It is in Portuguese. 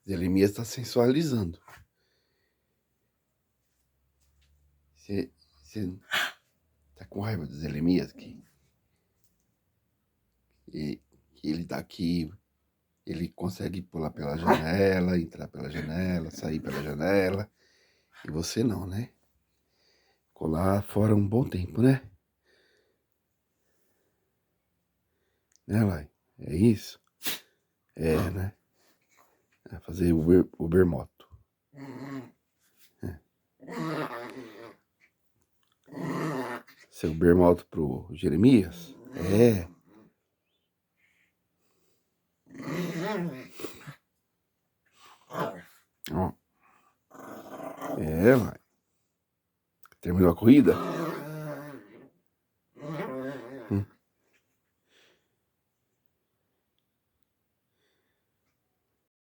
Jeremias tá sensualizando. Você tá com raiva do Jeremias aqui? E ele tá aqui, ele consegue pular pela janela, entrar pela janela, sair pela janela. E você não, né? Ficou lá fora um bom tempo, né? Né, Lai? É isso? É, né? É fazer Uber Moto. É. Seu Uber Moto pro Jeremias? É. Ó. É, Lai. Terminou a corrida?